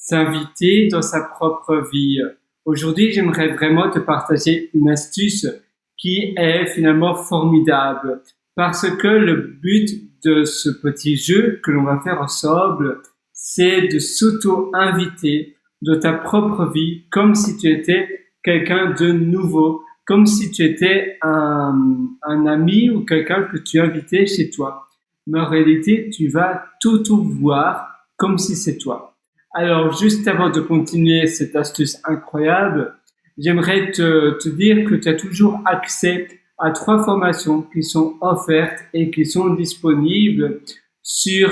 s'inviter dans sa propre vie. Aujourd'hui, j'aimerais vraiment te partager une astuce qui est finalement formidable parce que le but de ce petit jeu que l'on va faire ensemble, c'est de s'auto-inviter dans ta propre vie comme si tu étais quelqu'un de nouveau, comme si tu étais un ami ou quelqu'un que tu invitais chez toi. Mais en réalité, tu vas tout voir comme si c'est toi. Alors, juste avant de continuer cette astuce incroyable, j'aimerais te dire que tu as toujours accès à 3 formations qui sont offertes et qui sont disponibles sur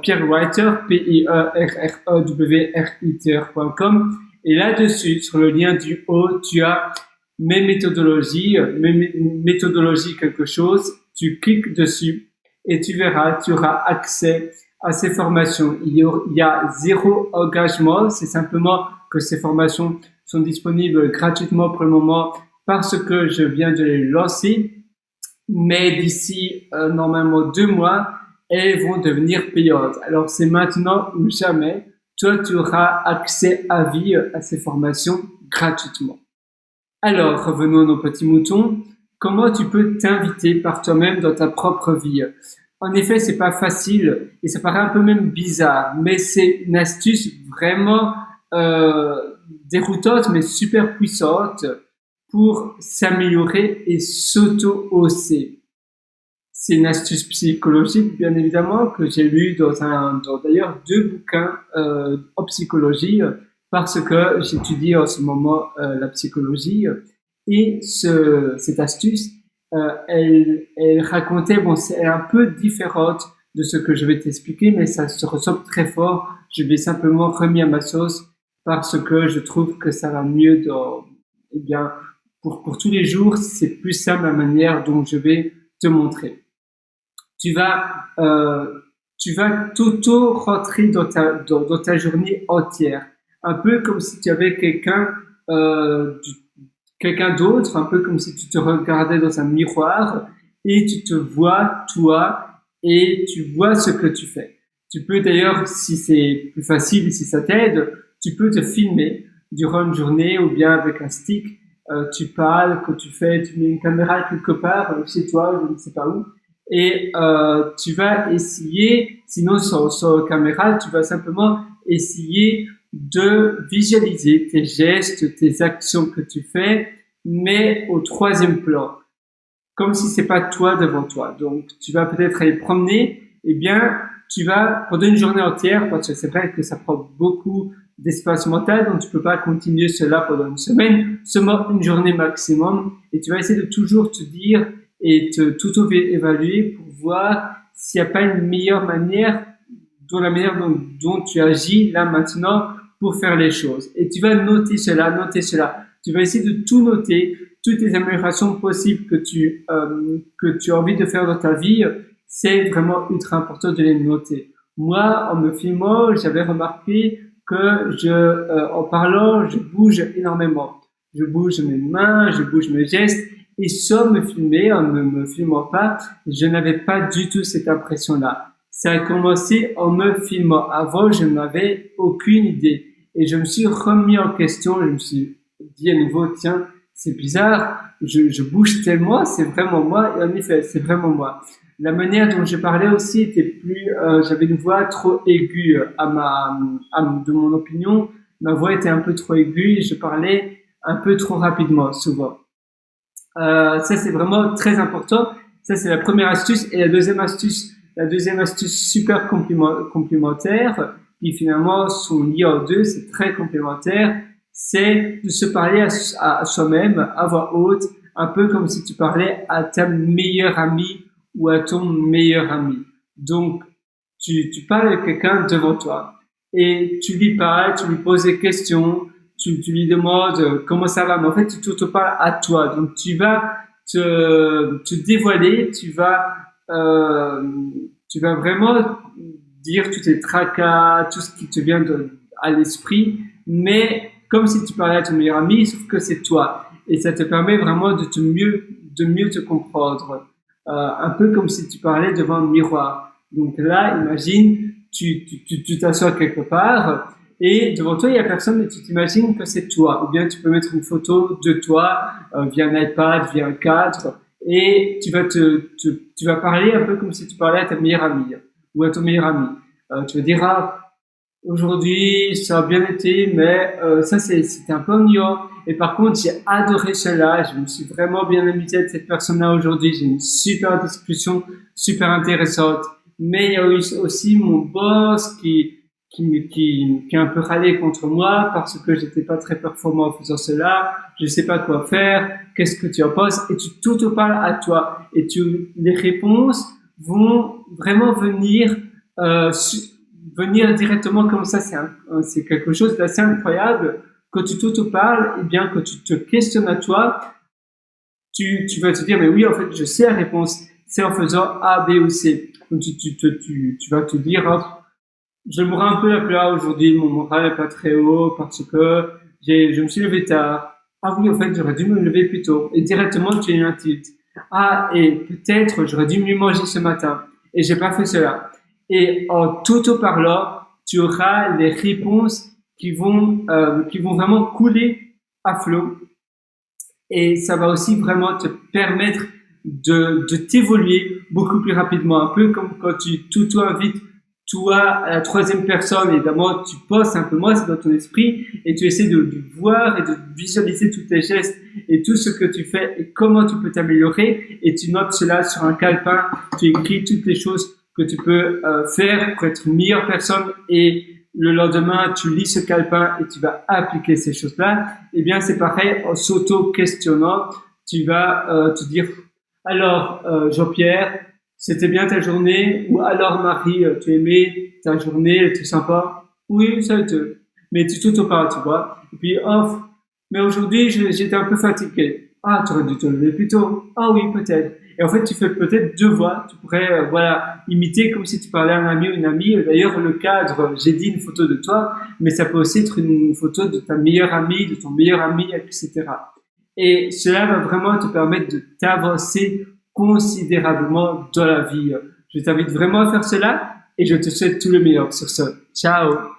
Pierrewriter, Pierrewriter.com. Et là-dessus, sur le lien du haut, tu as mes méthodologies quelque chose, tu cliques dessus et tu verras, tu auras accès à ces formations. Il y a 0 engagement, c'est simplement que ces formations sont disponibles gratuitement pour le moment parce que je viens de les lancer, mais d'ici normalement 2 mois, elles vont devenir payantes. Alors c'est maintenant ou jamais, toi tu auras accès à vie à ces formations gratuitement. Alors revenons à nos petits moutons. Comment tu peux t'inviter par toi-même dans ta propre vie? En effet, c'est pas facile et ça paraît un peu même bizarre, mais c'est une astuce vraiment déroutante mais super puissante pour s'améliorer et s'auto-hausser. C'est une astuce psychologique, bien évidemment, que j'ai lu dans d'ailleurs 2 bouquins en psychologie, parce que j'étudie en ce moment la psychologie. Et cette astuce, elle racontait, bon, c'est un peu différente de ce que je vais t'expliquer, mais ça se ressemble très fort. Je vais simplement remis à ma sauce parce que je trouve que ça va mieux eh bien, pour tous les jours, c'est plus simple la manière dont je vais te montrer. Tu vas t'auto-rentrer dans ta journée entière. Un peu comme si tu avais quelqu'un d'autre, un peu comme si tu te regardais dans un miroir et tu te vois, toi, et tu vois ce que tu fais. Tu peux d'ailleurs, si c'est plus facile, si ça t'aide, tu peux te filmer durant une journée ou bien avec un stick. Tu parles, que tu mets une caméra quelque part chez toi, je ne sais pas où, et tu vas essayer, sinon sans caméra, tu vas simplement essayer de visualiser tes gestes, tes actions que tu fais, mais au 3e plan, comme si c'est pas toi devant toi. Donc, tu vas peut-être aller promener, eh bien, tu vas, pendant une journée entière, parce que c'est vrai que ça prend beaucoup d'espace mental, donc tu peux pas continuer cela pendant une semaine, seulement une journée maximum, et tu vas essayer de toujours te dire et tout évaluer pour voir s'il n'y a pas une meilleure manière, la manière dont tu agis là maintenant pour faire les choses. Et tu vas noter cela. Tu vas essayer de tout noter, toutes les améliorations possibles que tu as envie de faire dans ta vie. C'est vraiment ultra important de les noter. Moi, en me filmant, j'avais remarqué que en parlant, je bouge énormément. Je bouge mes mains, je bouge mes gestes. Et sans me filmer, en ne me filmant pas, je n'avais pas du tout cette impression-là. Ça a commencé en me filmant. Avant, je n'avais aucune idée. Et je me suis remis en question. Je me suis dit à nouveau, tiens, c'est bizarre. Je bouge tellement, c'est vraiment moi. Et en effet, c'est vraiment moi. La manière dont je parlais aussi était j'avais une voix trop aiguë de mon opinion. Ma voix était un peu trop aiguë et je parlais un peu trop rapidement, souvent. Ça c'est vraiment très important. Ça c'est la première astuce. Et la deuxième astuce super complémentaire, qui finalement sont liées en deux, c'est très complémentaire, c'est de se parler à soi-même à voix haute, un peu comme si tu parlais à ta meilleure amie ou à ton meilleur ami. Donc tu parles avec quelqu'un devant toi et tu lui parles, tu lui poses des questions, tu lui demandes comment ça va, mais en fait, tu te parles à toi. Donc, tu vas te dévoiler, tu vas vraiment dire tous tes tracas, tout ce qui te vient à l'esprit, mais comme si tu parlais à ton meilleur ami, sauf que c'est toi. Et ça te permet vraiment de mieux te comprendre. Un peu comme si tu parlais devant un miroir. Donc là, imagine, tu t'assois quelque part, et devant toi, il y a personne, mais tu t'imagines que c'est toi. Ou bien tu peux mettre une photo de toi via un iPad, via un cadre, et tu vas parler un peu comme si tu parlais à ta meilleure amie ou à ton meilleur ami. Tu vas dire, ah, aujourd'hui, ça a bien été, mais ça, c'était un peu ennuyant. Et par contre, j'ai adoré cela. Je me suis vraiment bien amusé avec cette personne-là aujourd'hui. J'ai une super discussion, super intéressante. Mais il y a eu aussi mon boss qui a un peu râlé contre moi parce que j'étais pas très performant en faisant cela. Je sais pas quoi faire. Qu'est-ce que tu en penses? Et tout te parle à toi. Et les réponses vont vraiment venir directement comme ça. C'est quelque chose d'assez incroyable. Quand tu t'auto-parles, et bien, que tu te questionnes à toi, tu vas te dire, mais oui, en fait, je sais la réponse. C'est en faisant A, B ou C. Donc, tu vas te dire, oh, je me rends un peu la plat aujourd'hui, mon moral est pas très haut parce que je me suis levé tard. Ah oui, en fait, j'aurais dû me lever plus tôt. Et directement, tu es un tilt. Ah, et peut-être, j'aurais dû mieux manger ce matin. Et j'ai pas fait cela. Et en tout parlant, tu auras les réponses qui vont vraiment couler à flot. Et ça va aussi vraiment te permettre de t'évoluer beaucoup plus rapidement. Un peu comme quand tu t'auto-invites toi à la troisième personne, évidemment, tu poses un peu moins dans ton esprit et tu essaies de voir et de visualiser tous tes gestes et tout ce que tu fais et comment tu peux t'améliorer et tu notes cela sur un calepin, tu écris toutes les choses que tu peux faire pour être une meilleure personne et le lendemain, tu lis ce calepin et tu vas appliquer ces choses-là. Eh bien, c'est pareil, en s'auto-questionnant, tu vas te dire, alors, Jean-Pierre, c'était bien ta journée? Ou alors, Marie, tu aimais ta journée, elle était sympa? Oui, ça a été. Mais tu t'auto-parles, tu vois. Et puis, oh, mais aujourd'hui, j'étais un peu fatigué. Ah, tu aurais dû te lever plus tôt. Ah oui, peut-être. Et en fait, tu fais peut-être deux voix. Tu pourrais, voilà, imiter comme si tu parlais à un ami ou une amie. D'ailleurs, le cadre, j'ai dit une photo de toi, mais ça peut aussi être une photo de ta meilleure amie, de ton meilleur ami, etc. Et cela va vraiment te permettre de t'avancer considérablement dans la vie. Je t'invite vraiment à faire cela et je te souhaite tout le meilleur sur ce. Ciao!